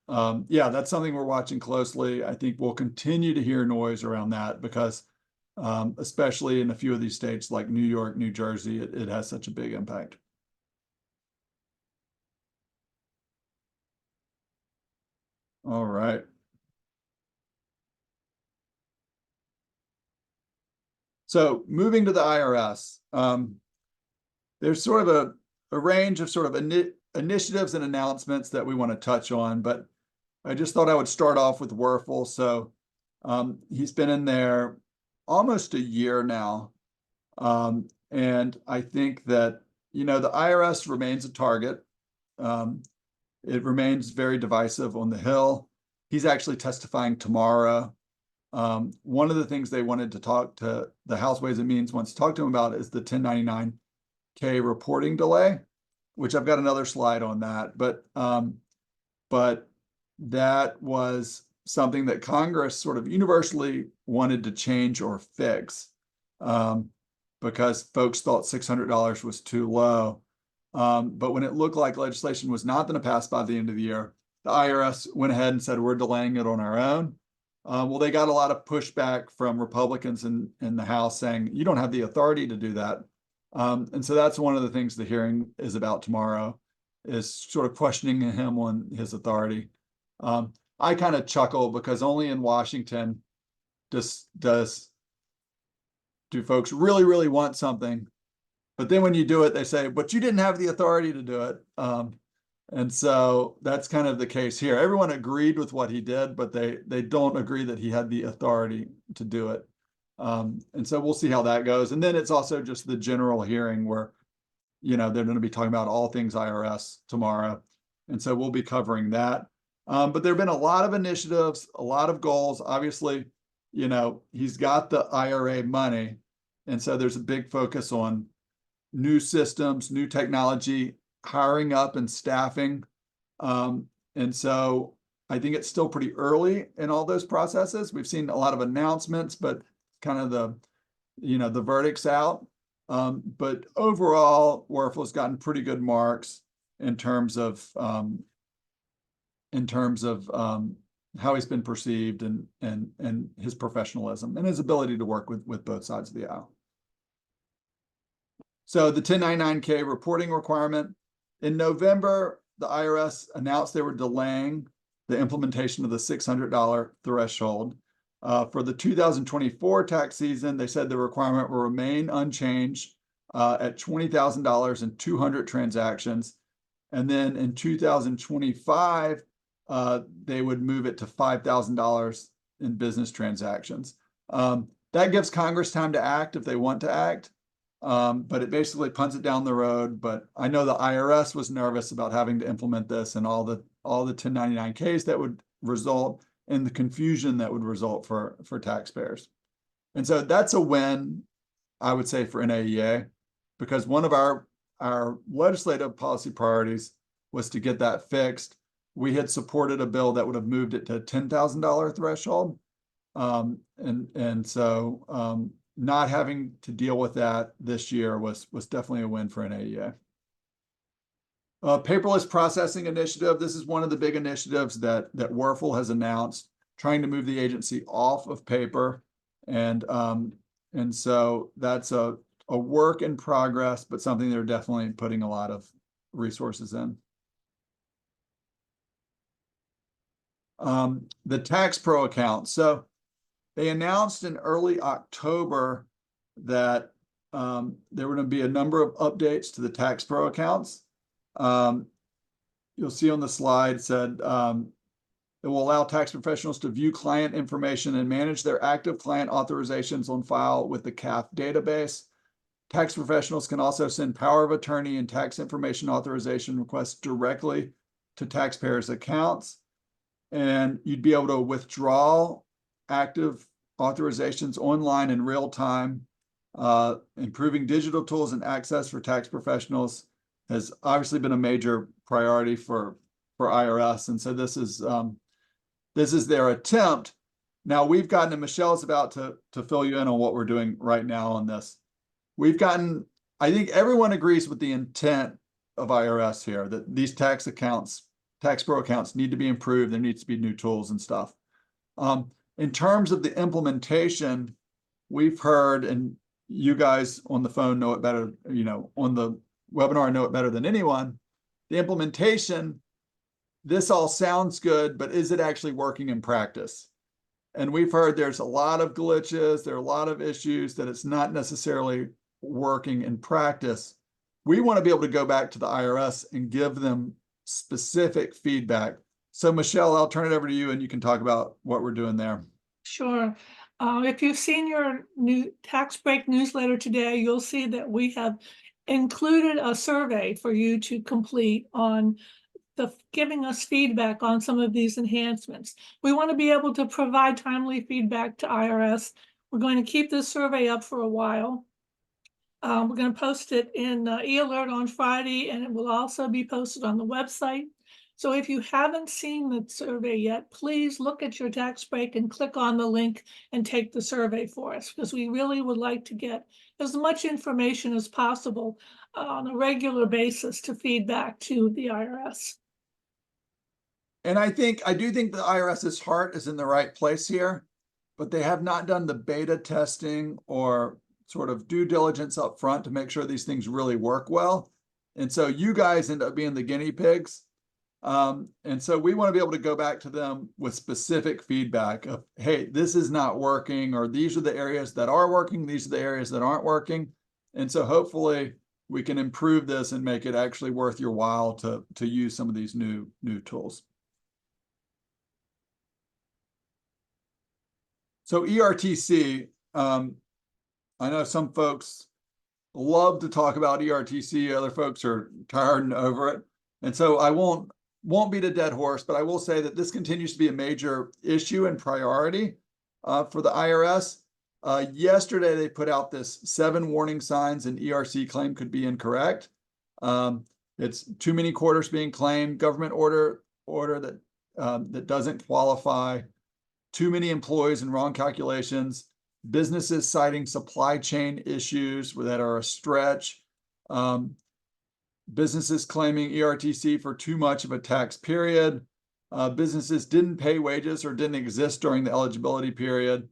Yeah, that's something we're watching closely. I think we'll continue to hear noise around that because especially in a few of these states like New York, New Jersey, it has such a big impact. All right. So moving to the IRS, there's sort of a range of sort of initiatives and announcements that we want to touch on, but I just thought I would start off with Werfel. So he's been in there almost a year now. And I think that, the IRS remains a target. It remains very divisive on the Hill. He's actually testifying tomorrow. One of the things they wanted to talk to the House Ways and Means wants to talk to him about is the 1099-K reporting delay, which I've got another slide on that. But that was something that Congress sort of universally wanted to change or fix because folks thought $600 was too low. But when it looked like legislation was not going to pass by the end of the year, the IRS went ahead and said, we're delaying it on our own. Well, they got a lot of pushback from Republicans in the House saying, you don't have the authority to do that. And so that's one of the things the hearing is about tomorrow, is sort of questioning him on his authority. I kind of chuckle because only in Washington do folks really, really want something. But then when you do it, they say, but you didn't have the authority to do it. And so that's kind of the case here. Everyone agreed with what he did, but they don't agree that he had the authority to do it. And so we'll see how that goes. And then it's also just the general hearing where, they're going to be talking about all things IRS tomorrow. And so we'll be covering that. But there have been a lot of initiatives, a lot of goals. Obviously, you know, he's got the IRA money. And so there's a big focus on new systems, new technology, hiring up and staffing. And so I think it's still pretty early in all those processes. We've seen a lot of announcements, but kind of the verdict's out. But overall, Werfel's gotten pretty good marks in terms of how he's been perceived and his professionalism and his ability to work with both sides of the aisle. So the 1099-K reporting requirement. In November, the IRS announced they were delaying the implementation of the $600 threshold. For the 2024 tax season, they said the requirement will remain unchanged at $20,000 and 200 transactions. And then in 2025, they would move it to $5,000 in business transactions. That gives Congress time to act if they want to act. But it basically punts it down the road. But I know the IRS was nervous about having to implement this and all the 1099-Ks that would result and the confusion that would result for taxpayers. And so that's a win, I would say, for NAEA, because one of our legislative policy priorities was to get that fixed. We had supported a bill that would have moved it to a $10,000 threshold. And so not having to deal with that this year was definitely a win for NAEA. Paperless processing initiative. This is one of the big initiatives that Werfel has announced, trying to move the agency off of paper. And so that's a work in progress, but something they're definitely putting a lot of resources in. The Tax Pro account. So they announced in early October that there were going to be a number of updates to the Tax Pro accounts. You'll see on the slide said it will allow tax professionals to view client information and manage their active client authorizations on file with the CAF database. Tax professionals can also send power of attorney and tax information authorization requests directly to taxpayers' accounts. And you'd be able to withdraw active authorizations online in real time. Improving digital tools and access for tax professionals has obviously been a major priority for IRS. And so this is their attempt. Now we've gotten, and Michelle's about to fill you in on what we're doing right now on this. We've gotten, I think everyone agrees with the intent of IRS here, that these tax pro accounts need to be improved. There needs to be new tools and stuff. In terms of the implementation, we've heard, and you guys on the phone know it better, on the webinar know it better than anyone, the implementation, this all sounds good, but is it actually working in practice? And we've heard there's a lot of glitches, there are a lot of issues, that it's not necessarily working in practice. We want to be able to go back to the IRS and give them specific feedback. So Michelle, I'll turn it over to you and you can talk about what we're doing there. Sure. If you've seen your new tax break newsletter today, you'll see that we have included a survey for you to complete on giving us feedback on some of these enhancements. We want to be able to provide timely feedback to IRS. We're going to keep this survey up for a while. We're going to post it in e-alert on Friday, and it will also be posted on the website. So if you haven't seen the survey yet, please look at your tax break and click on the link and take the survey for us, because we really would like to get as much information as possible on a regular basis to feedback to the IRS. And I do think the IRS's heart is in the right place here, but they have not done the beta testing or sort of due diligence up front to make sure these things really work well. And so you guys end up being the guinea pigs. And so we want to be able to go back to them with specific feedback of, hey, this is not working, or these are the areas that are working, these are the areas that aren't working. And so hopefully we can improve this and make it actually worth your while to use some of these new tools. So ERTC, I know some folks love to talk about ERTC, other folks are tired and over it. And so I won't won't beat a dead horse, but I will say that this continues to be a major issue and priority for the IRS. Yesterday, they put out this 7 warning signs an ERC claim could be incorrect. It's too many quarters being claimed, government order that that doesn't qualify, too many employees and wrong calculations, businesses citing supply chain issues that are a stretch, businesses claiming ERTC for too much of a tax period, businesses didn't pay wages or didn't exist during the eligibility period.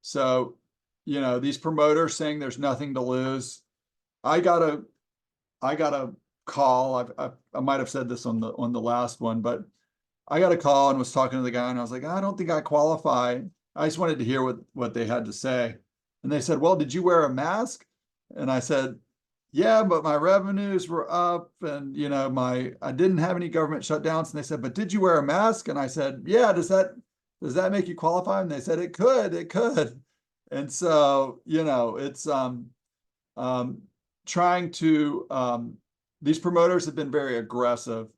So, you know, these promoters saying there's nothing to lose. I got a call. I might have said this on the last one, but I got a call and was talking to the guy, and I was like, I don't think I qualify. I just wanted to hear what they had to say. And they said, well, did you wear a mask? And I said, yeah, but my revenues were up, and you know, I didn't have any government shutdowns. And they said, but did you wear a mask? And I said, yeah, does that make you qualify? And they said it could. And so, you know, it's trying to these promoters have been very aggressive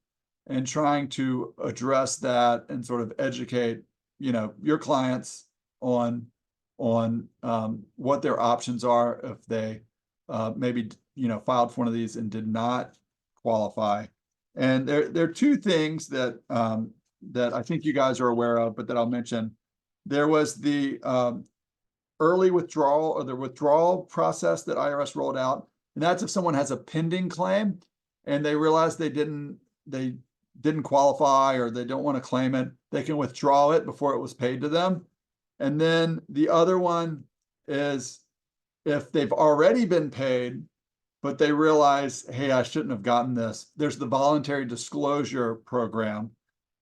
in trying to address that and sort of educate, you know, your clients on what their options are if they maybe, you know, filed for one of these and did not qualify. And there are 2 things that that I think you guys are aware of, but that I'll mention. There was the early withdrawal, or the withdrawal process that IRS rolled out, and that's if someone has a pending claim and they realize they didn't qualify, or they don't want to claim it, they can withdraw it before it was paid to them. And then the other one is if they've already been paid, but they realize, hey, I shouldn't have gotten this. There's the voluntary disclosure program.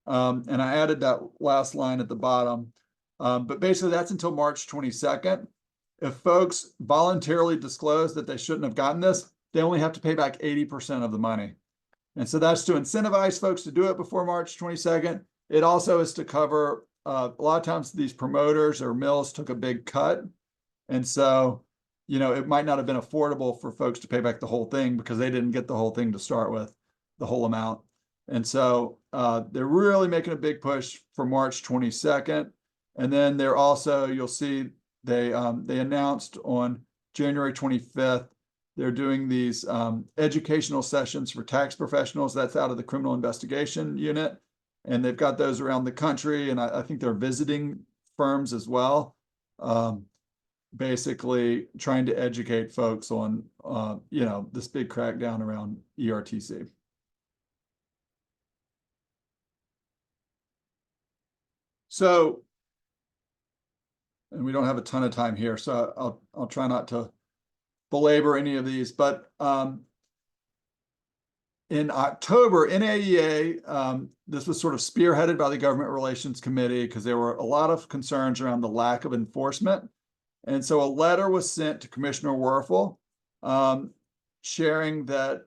And I added that last line at the bottom. But basically that's until March 22nd. If folks voluntarily disclose that they shouldn't have gotten this, they only have to pay back 80% of the money. And so that's to incentivize folks to do it before March 22nd. It also is to cover, a lot of times these promoters or mills took a big cut. And so, you know, it might not have been affordable for folks to pay back the whole thing because they didn't get the whole thing to start with, the whole amount. And so they're really making a big push for March 22nd. And then they're also, you'll see, they announced on January 25th, they're doing these educational sessions for tax professionals. That's out of the criminal investigation unit. And they've got those around the country. And I think they're visiting firms as well, basically trying to educate folks on, you know, this big crackdown around ERTC. So, and we don't have a ton of time here, so I'll try not to belabor any of these, but in October, NAEA, this was sort of spearheaded by the Government Relations Committee because there were a lot of concerns around the lack of enforcement. And so a letter was sent to Commissioner Werfel, sharing that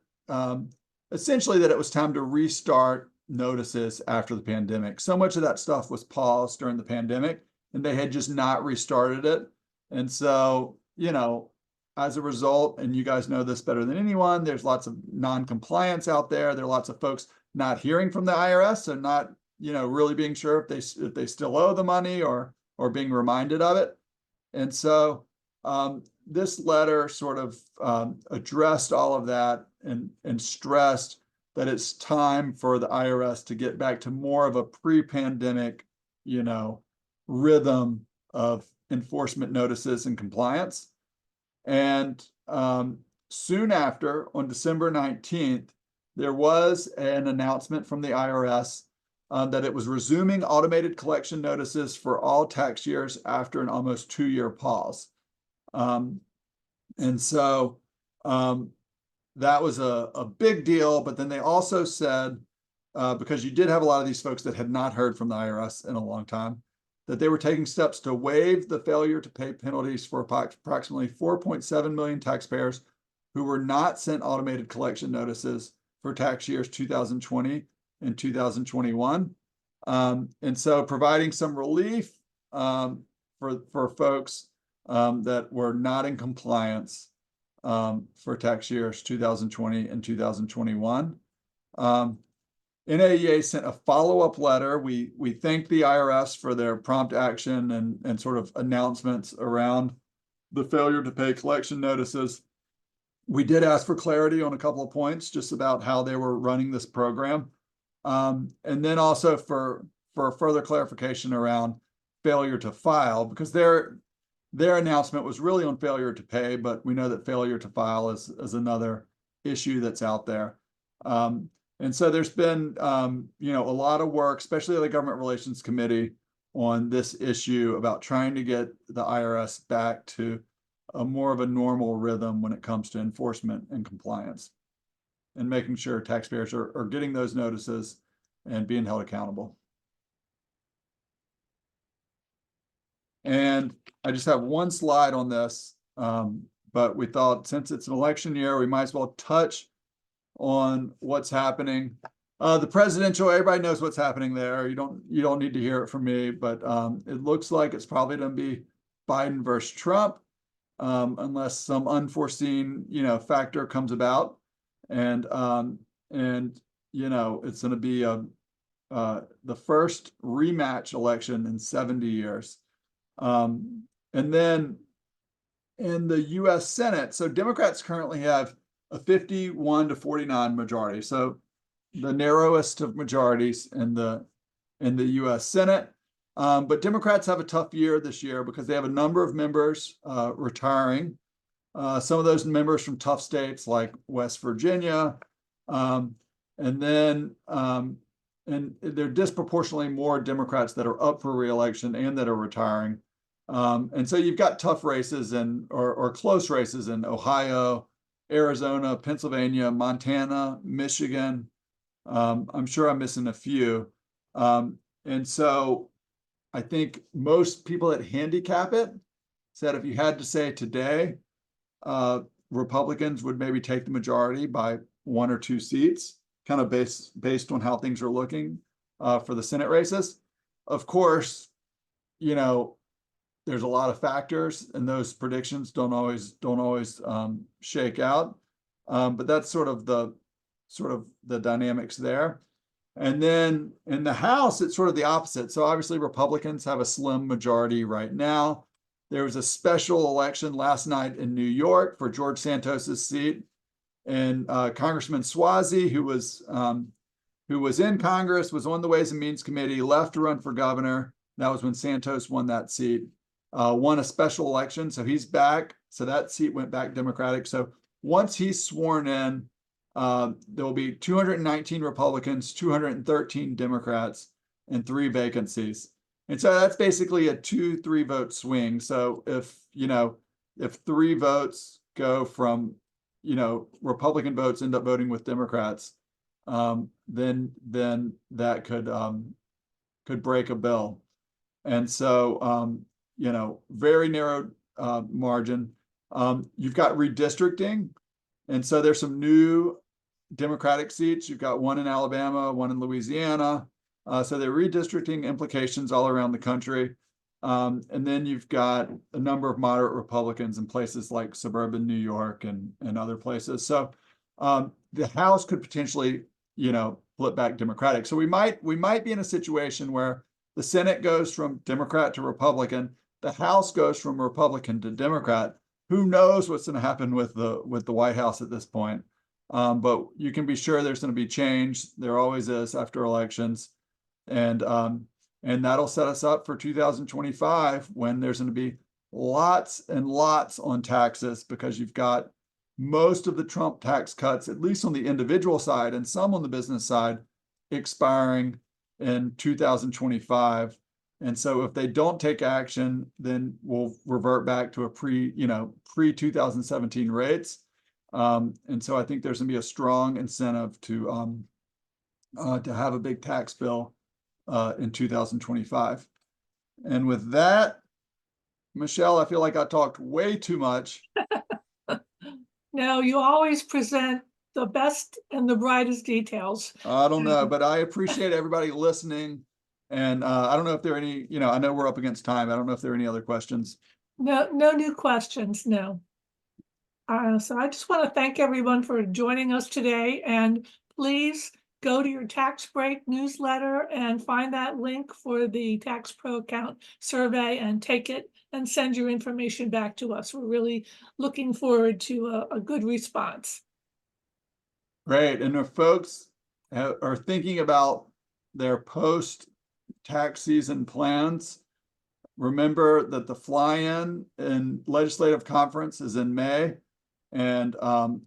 essentially that it was time to restart notices after the pandemic. So much of that stuff was paused during the pandemic, and they had just not restarted it. And so, you know, as a result, and you guys know this better than anyone, there's lots of non-compliance out there. There are lots of folks not hearing from the IRS and not, you know, really being sure if they still owe the money or being reminded of it. And so this letter sort of addressed all of that and stressed that it's time for the IRS to get back to more of a pre-pandemic, you know, rhythm of enforcement notices and compliance. And soon after, on December 19th, there was an announcement from the IRS that it was resuming automated collection notices for all tax years after an almost 2-year pause. And so that was a big deal. But then they also said, because you did have a lot of these folks that had not heard from the IRS in a long time, that they were taking steps to waive the failure to pay penalties for approximately 4.7 million taxpayers who were not sent automated collection notices for tax years 2020 and 2021. And so providing some relief for folks that were not in compliance for tax years 2020 and 2021. NAEA sent a follow-up letter. We thanked the IRS for their prompt action and sort of announcements around the failure to pay collection notices. We did ask for clarity on a couple of points just about how they were running this program. And then also for further clarification around failure to file, because their announcement was really on failure to pay, but we know that failure to file is another issue that's out there. And so there's been you know, a lot of work, especially the Government Relations Committee, on this issue about trying to get the IRS back to a more of a normal rhythm when it comes to enforcement and compliance, and making sure taxpayers are getting those notices and being held accountable. And I just have one slide on this, but we thought since it's an election year, we might as well touch on what's happening. The presidential, everybody knows what's happening there. You don't need to hear it from me, but it looks like it's probably going to be Biden versus Trump, unless some unforeseen, you know, factor comes about. And you know, it's going to be the first rematch election in 70 years. And then in the US Senate, so Democrats currently have a 51 to 49 majority. So the narrowest of majorities in the US Senate. But Democrats have a tough year this year because they have a number of members retiring. Some of those members from tough states like West Virginia. And then and there are disproportionately more Democrats that are up for re-election and that are retiring. And so you've got tough races or close races in Ohio, Arizona, Pennsylvania, Montana, Michigan. I'm sure I'm missing a few. And so I think most people that handicap it said if you had to say today, Republicans would maybe take the majority by 1 or 2 seats, kind of based on how things are looking for the Senate races. Of course, you know, there's a lot of factors, and those predictions don't always shake out. But that's sort of the dynamics there. And then in the House, it's sort of the opposite. So obviously Republicans have a slim majority right now. There was a special election last night in New York for George Santos's seat, and Congressman Swazi, who was in Congress, was on the Ways and Means Committee, left to run for governor. That was when Santos won that seat. Won a special election, so he's back. So that seat went back Democratic. So once he's sworn in, there will be 219 Republicans, 213 Democrats, and 3 vacancies. And so that's basically a 2-3 vote swing. So if 3 votes go from, Republican votes end up voting with Democrats, then that could break a bill. And so, very narrow margin. You've got redistricting. And so there's some new Democratic seats. You've got one in Alabama, one in Louisiana. So there are redistricting implications all around the country. And then you've got a number of moderate Republicans in places like suburban New York and other places. So the House could potentially, flip back Democratic. So we might be in a situation where the Senate goes from Democrat to Republican. The House goes from Republican to Democrat. Who knows what's going to happen with the White House at this point? But you can be sure there's going to be change. There always is after elections, and that'll set us up for 2025 when there's going to be lots and lots on taxes, because you've got most of the Trump tax cuts, at least on the individual side and some on the business side, expiring in 2025. And so if they don't take action, then we'll revert back to a pre-2017 rates. And so I think there's going to be a strong incentive to have a big tax bill in 2025. And with that, Michelle, I feel like I talked way too much. No, you always present the best and the brightest details. I don't know, but I appreciate everybody listening. And I don't know if there are any, I know we're up against time. I don't know if there are any other questions. No new questions, no. So I just want to thank everyone for joining us today, and please go to your tax break newsletter and find that link for the Tax Pro account survey and take it and send your information back to us. We're really looking forward to a good response. Great. And if folks are thinking about their post-tax season plans, remember that the fly-in and legislative conference is in May. And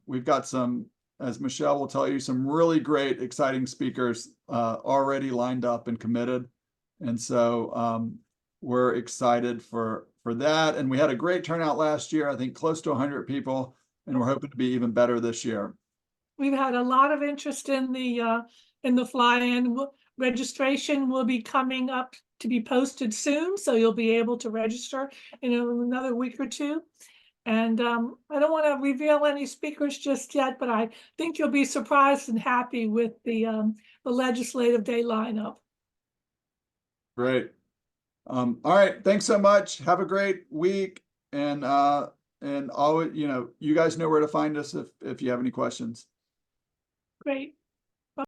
we've got some, as Michelle will tell you, some really great, exciting speakers already lined up and committed. And so we're excited for that. And we had a great turnout last year, I think close to 100 people, and we're hoping to be even better this year. We've had a lot of interest in the fly-in. Registration will be coming up to be posted soon, so you'll be able to register in another week or two. And I don't want to reveal any speakers just yet, but I think you'll be surprised and happy with the legislative day lineup. Great. All right. Thanks so much. Have a great week. And always, you guys know where to find us if you have any questions. Great.